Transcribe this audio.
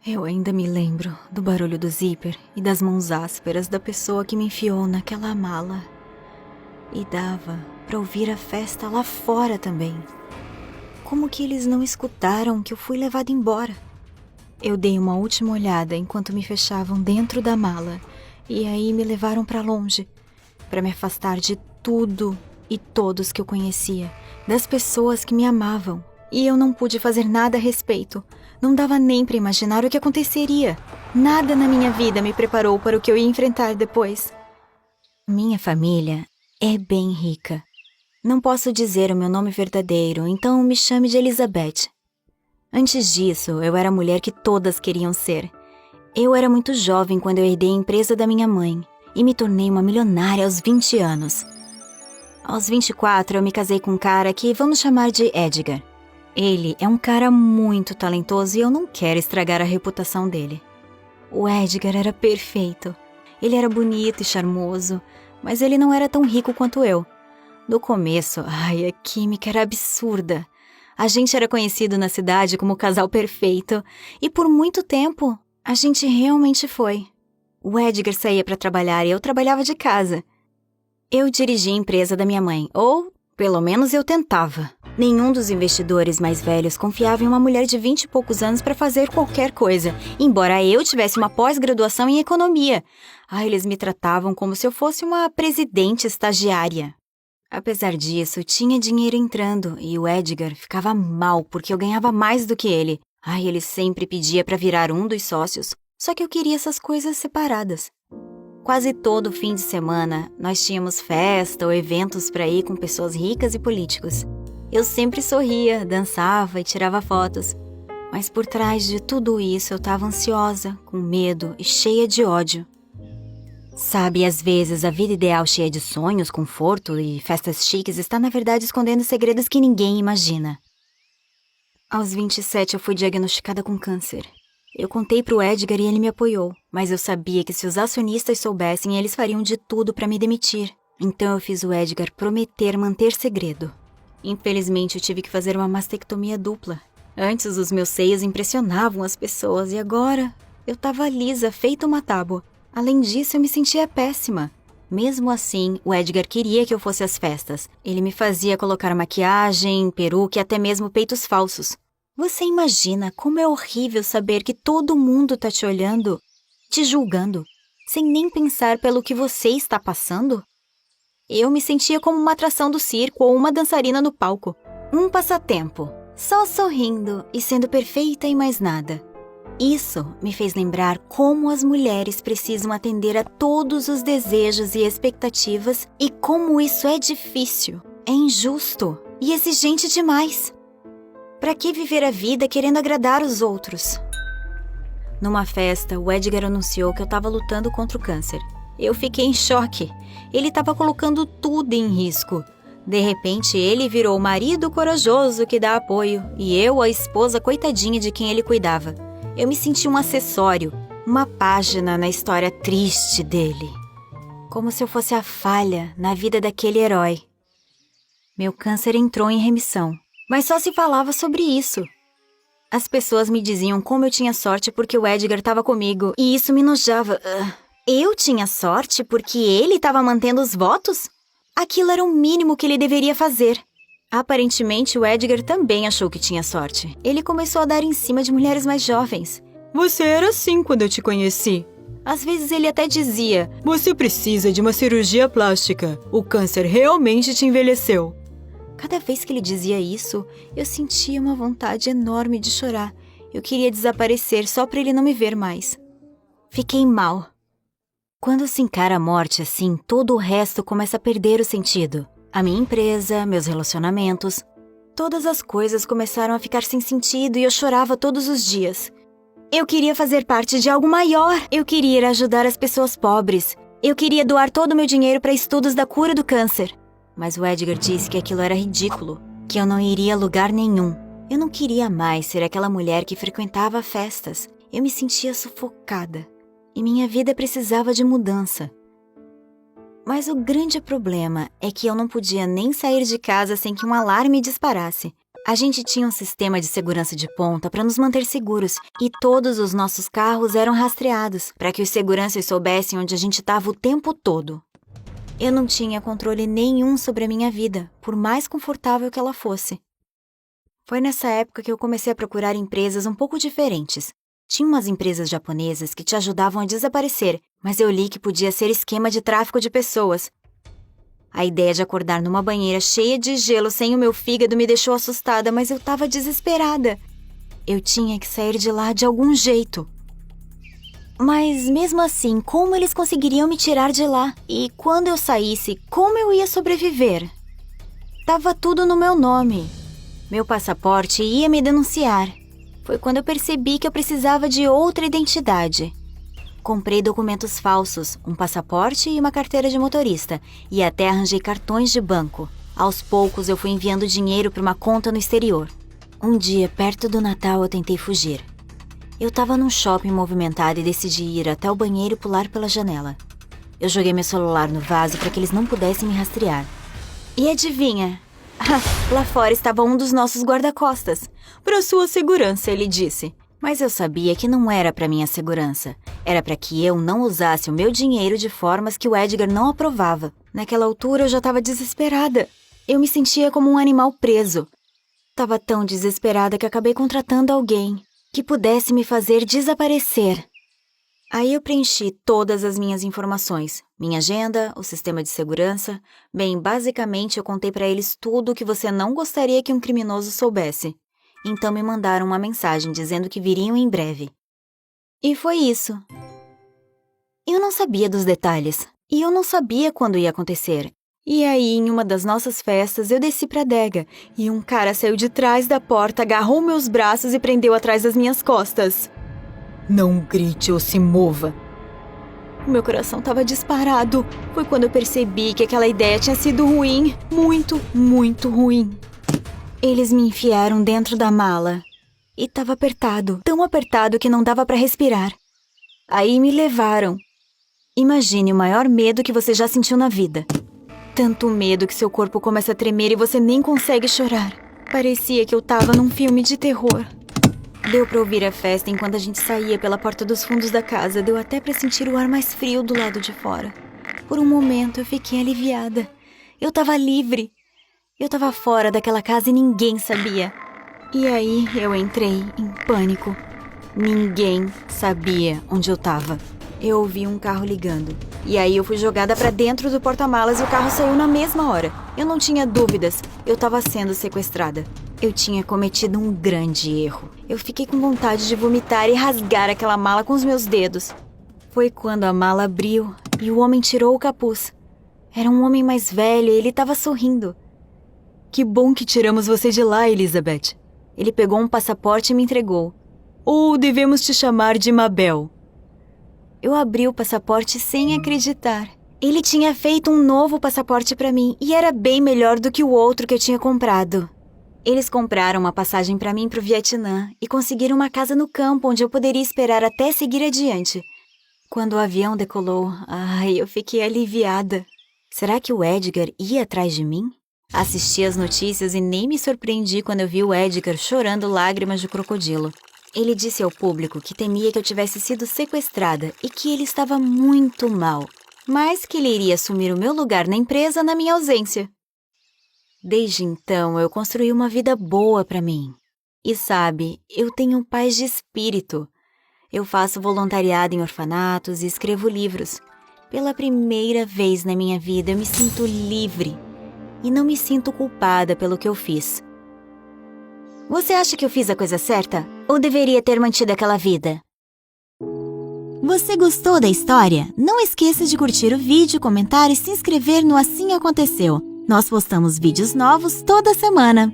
Eu ainda me lembro do barulho do zíper e das mãos ásperas da pessoa que me enfiou naquela mala. E dava pra ouvir a festa lá fora também. Como que eles não escutaram que eu fui levada embora? Eu dei uma última olhada enquanto me fechavam dentro da mala e aí me levaram pra longe, pra me afastar de tudo e todos que eu conhecia, das pessoas que me amavam. E eu não pude fazer nada a respeito. Não dava nem pra imaginar o que aconteceria. Nada na minha vida me preparou para o que eu ia enfrentar depois. Minha família é bem rica. Não posso dizer o meu nome verdadeiro, então me chame de Elizabeth. Antes disso, eu era a mulher que todas queriam ser. Eu era muito jovem quando eu herdei a empresa da minha mãe e me tornei uma milionária aos 20 anos. Aos 24, eu me casei com um cara que vamos chamar de Edgar. Ele é um cara muito talentoso e eu não quero estragar a reputação dele. O Edgar era perfeito. Ele era bonito e charmoso, mas ele não era tão rico quanto eu. No começo, a química era absurda. A gente era conhecido na cidade como o casal perfeito e por muito tempo a gente realmente foi. O Edgar saía para trabalhar e eu trabalhava de casa. Eu dirigia a empresa da minha mãe, ou pelo menos eu tentava. Nenhum dos investidores mais velhos confiava em uma mulher de 20 e poucos anos para fazer qualquer coisa, embora eu tivesse uma pós-graduação em economia. Eles me tratavam como se eu fosse uma presidente estagiária. Apesar disso, tinha dinheiro entrando e o Edgar ficava mal porque eu ganhava mais do que ele. Ele sempre pedia para virar um dos sócios, só que eu queria essas coisas separadas. Quase todo fim de semana, nós tínhamos festa ou eventos para ir com pessoas ricas e políticos. Eu sempre sorria, dançava e tirava fotos. Mas por trás de tudo isso eu estava ansiosa, com medo e cheia de ódio. Sabe, às vezes a vida ideal cheia de sonhos, conforto e festas chiques está na verdade escondendo segredos que ninguém imagina. Aos 27 eu fui diagnosticada com câncer. Eu contei pro Edgar e ele me apoiou, mas eu sabia que se os acionistas soubessem, eles fariam de tudo para me demitir. Então eu fiz o Edgar prometer manter segredo. Infelizmente eu tive que fazer uma mastectomia dupla. Antes os meus seios impressionavam as pessoas e agora eu tava lisa, feita uma tábua. Além disso eu me sentia péssima. Mesmo assim, o Edgar queria que eu fosse às festas. Ele me fazia colocar maquiagem, peruca e até mesmo peitos falsos. Você imagina como é horrível saber que todo mundo tá te olhando, te julgando, sem nem pensar pelo que você está passando? Eu me sentia como uma atração do circo ou uma dançarina no palco. Um passatempo, só sorrindo e sendo perfeita e mais nada. Isso me fez lembrar como as mulheres precisam atender a todos os desejos e expectativas e como isso é difícil, é injusto e exigente demais. Pra que viver a vida querendo agradar os outros? Numa festa, o Edgar anunciou que eu estava lutando contra o câncer. Eu fiquei em choque. Ele estava colocando tudo em risco. De repente, ele virou o marido corajoso que dá apoio e eu a esposa coitadinha de quem ele cuidava. Eu me senti um acessório, uma página na história triste dele. Como se eu fosse a falha na vida daquele herói. Meu câncer entrou em remissão, mas só se falava sobre isso. As pessoas me diziam como eu tinha sorte porque o Edgar estava comigo e isso me enojava. Eu tinha sorte porque ele estava mantendo os votos? Aquilo era o mínimo que ele deveria fazer. Aparentemente, o Edgar também achou que tinha sorte. Ele começou a dar em cima de mulheres mais jovens. Você era assim quando eu te conheci. Às vezes ele até dizia: você precisa de uma cirurgia plástica. O câncer realmente te envelheceu. Cada vez que ele dizia isso, eu sentia uma vontade enorme de chorar. Eu queria desaparecer só para ele não me ver mais. Fiquei mal. Quando se encara a morte assim, todo o resto começa a perder o sentido. A minha empresa, meus relacionamentos, todas as coisas começaram a ficar sem sentido e eu chorava todos os dias. Eu queria fazer parte de algo maior. Eu queria ir ajudar as pessoas pobres. Eu queria doar todo o meu dinheiro para estudos da cura do câncer. Mas o Edgar disse que aquilo era ridículo, que eu não iria a lugar nenhum. Eu não queria mais ser aquela mulher que frequentava festas. Eu me sentia sufocada. E minha vida precisava de mudança. Mas o grande problema é que eu não podia nem sair de casa sem que um alarme disparasse. A gente tinha um sistema de segurança de ponta para nos manter seguros e todos os nossos carros eram rastreados para que os seguranças soubessem onde a gente estava o tempo todo. Eu não tinha controle nenhum sobre a minha vida, por mais confortável que ela fosse. Foi nessa época que eu comecei a procurar empresas um pouco diferentes. Tinha umas empresas japonesas que te ajudavam a desaparecer, mas eu li que podia ser esquema de tráfico de pessoas. A ideia de acordar numa banheira cheia de gelo sem o meu fígado me deixou assustada, mas eu estava desesperada. Eu tinha que sair de lá de algum jeito. Mas mesmo assim, como eles conseguiriam me tirar de lá? E quando eu saísse, como eu ia sobreviver? Tava tudo no meu nome. Meu passaporte ia me denunciar. Foi quando eu percebi que eu precisava de outra identidade. Comprei documentos falsos, um passaporte e uma carteira de motorista, e até arranjei cartões de banco. Aos poucos eu fui enviando dinheiro para uma conta no exterior. Um dia, perto do Natal, eu tentei fugir. Eu estava num shopping movimentado e decidi ir até o banheiro e pular pela janela. Eu joguei meu celular no vaso para que eles não pudessem me rastrear. E adivinha? Lá fora estava um dos nossos guarda-costas. Para sua segurança, ele disse. Mas eu sabia que não era para minha segurança. Era para que eu não usasse o meu dinheiro de formas que o Edgar não aprovava. Naquela altura eu já estava desesperada. Eu me sentia como um animal preso. Estava tão desesperada que acabei contratando alguém que pudesse me fazer desaparecer. Aí eu preenchi todas as minhas informações. Minha agenda, o sistema de segurança. Bem, basicamente eu contei para eles tudo o que você não gostaria que um criminoso soubesse. Então me mandaram uma mensagem dizendo que viriam em breve. E foi isso. Eu não sabia dos detalhes. E eu não sabia quando ia acontecer. E aí, em uma das nossas festas, eu desci pra adega. E um cara saiu de trás da porta, agarrou meus braços e prendeu atrás das minhas costas. Não grite ou se mova. O meu coração estava disparado. Foi quando eu percebi que aquela ideia tinha sido ruim. Muito, muito ruim. Eles me enfiaram dentro da mala. E estava apertado, tão apertado que não dava para respirar. Aí me levaram. Imagine o maior medo que você já sentiu na vida. Tanto medo que seu corpo começa a tremer e você nem consegue chorar. Parecia que eu estava num filme de terror. Deu para ouvir a festa enquanto a gente saía pela porta dos fundos da casa. Deu até para sentir o ar mais frio do lado de fora. Por um momento eu fiquei aliviada. Eu estava livre. Eu estava fora daquela casa e ninguém sabia. E aí eu entrei em pânico. Ninguém sabia onde eu estava. Eu ouvi um carro ligando. E aí eu fui jogada para dentro do porta-malas e o carro saiu na mesma hora. Eu não tinha dúvidas. Eu estava sendo sequestrada. Eu tinha cometido um grande erro. Eu fiquei com vontade de vomitar e rasgar aquela mala com os meus dedos. Foi quando a mala abriu e o homem tirou o capuz. Era um homem mais velho e ele estava sorrindo. Que bom que tiramos você de lá, Elizabeth. Ele pegou um passaporte e me entregou. Ou devemos te chamar de Mabel. Eu abri o passaporte sem acreditar. Ele tinha feito um novo passaporte para mim e era bem melhor do que o outro que eu tinha comprado. Eles compraram uma passagem para mim para o Vietnã e conseguiram uma casa no campo onde eu poderia esperar até seguir adiante. Quando o avião decolou, eu fiquei aliviada. Será que o Edgar ia atrás de mim? Assisti às notícias e nem me surpreendi quando eu vi o Edgar chorando lágrimas de crocodilo. Ele disse ao público que temia que eu tivesse sido sequestrada e que ele estava muito mal, mas que ele iria assumir o meu lugar na empresa na minha ausência. Desde então, eu construí uma vida boa para mim. E sabe, eu tenho paz de espírito. Eu faço voluntariado em orfanatos e escrevo livros. Pela primeira vez na minha vida, eu me sinto livre. E não me sinto culpada pelo que eu fiz. Você acha que eu fiz a coisa certa? Ou deveria ter mantido aquela vida? Você gostou da história? Não esqueça de curtir o vídeo, comentar e se inscrever no Assim Aconteceu. Nós postamos vídeos novos toda semana.